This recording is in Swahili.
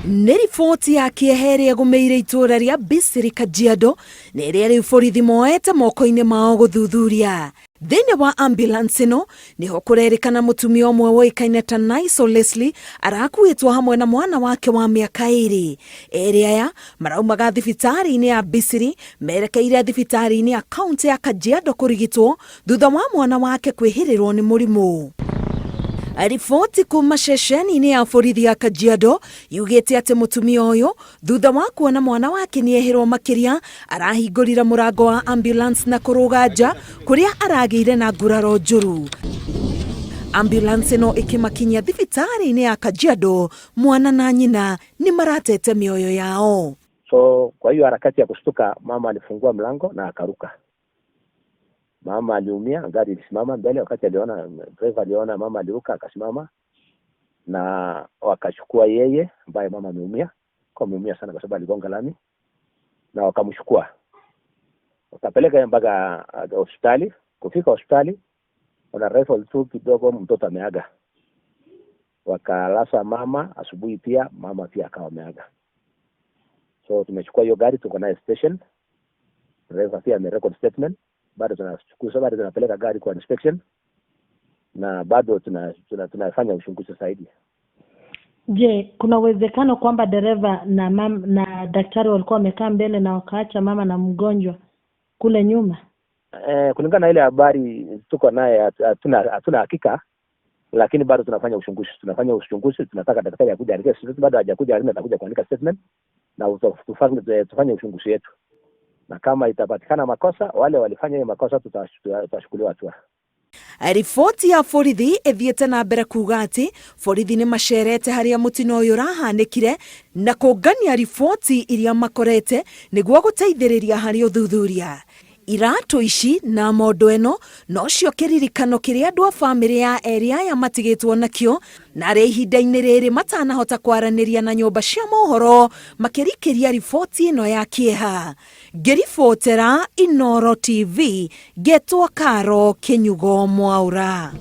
Nĩ riboti ya kĩeheria gũmĩire itũra ria Bisiri Kajiado nĩ rĩa rĩu borithi moete moko-inĩ mao gũthuthuria. Thĩinĩ wa ambulance ĩno nĩho kũrerĩkana mũtumia ũmwe woĩkaine ta Nice Leslie arakuĩtwo hamwe na mwana wake wa mĩaka 2. Erĩ aya maraumaga thibitarĩ-inĩ ya Bisiri merekeire thibitarĩ-inĩ ya kaunti ya Kajiado kũrigitwo thutha wa mwana wake kwĩhĩrĩrwo nĩ mũrimũ. Riboti kuuma ceceni-ini ya borithi ya Kajiado yugĩte atĩ mũtumia ũyũ thutha wa kuona mwana wake nĩehĩrwo makiria arahingurire murango wa ambulance na kuruga nja kũrĩa aragĩire na nguraro njũru. Ambulance ĩno ĩkĩmakinyia thibitarĩ-inĩ ya Kajiado, mwana na nyina nĩ maratete mioyo yao. So kwa hiyo harakati ya kushtuka, mama alifungua mlango na akaruka. Mama aliumia, gari ilisimama mbele. Wakati aliona driver aliona mama aliruka, akasimama na wakachukua yeye ambaye mama ameumia. Kwa ameumia sana kwa sababu aligonga lami, na wakamchukua wakapeleka mpaka hospitali. Kufika hospitali wana rifle tu kidogo, mtoto ameaga. Wakalasa mama, asubuhi pia mama pia akawa ameaga. So tumechukua hiyo gari, tuko nayo station. Driver pia amerecord statement. Bado tunachukua, bado tunapeleka gari kwa inspection, na bado tunafanya uchunguzi zaidi. Je, kuna uwezekano kwamba dereva na daktari walikuwa wamekaa mbele na wakaacha mama na mgonjwa kule nyuma? Kulingana na ile habari tuko naye hatuna hakika, lakini bado tunafanya uchunguzi. Tunataka daktari akuje andike statement, bado hajakuja, lakini atakuja kuandika statement na tufanye uchunguzi wetu. Na kama itapatikana makosa, wale walifanya hiyo makosa tutashukuliwa hatua. Riboti ya borithi ĩthiĩte na mbere kuuga atĩ borithi nĩ macerete harĩa mũtino ũyũ ũrahanĩkire na kũngania riboti iria makorete nĩguo gũteithĩrĩria harĩ ũthuthuria. Iratũ ici na mondo ĩno nocio kĩririkano kĩrĩa andũ a bamĩrĩ ya erĩ aya matigĩtwo nakĩo, na arĩ ihinda-inĩ rĩrĩ matanahota kwaranĩria na nyũmba cia mohoro makĩrikĩria riboti ĩno ya kĩeha. Ngĩribotera Inooro TV, ngetwo Karo Kĩnyugo Mwaura.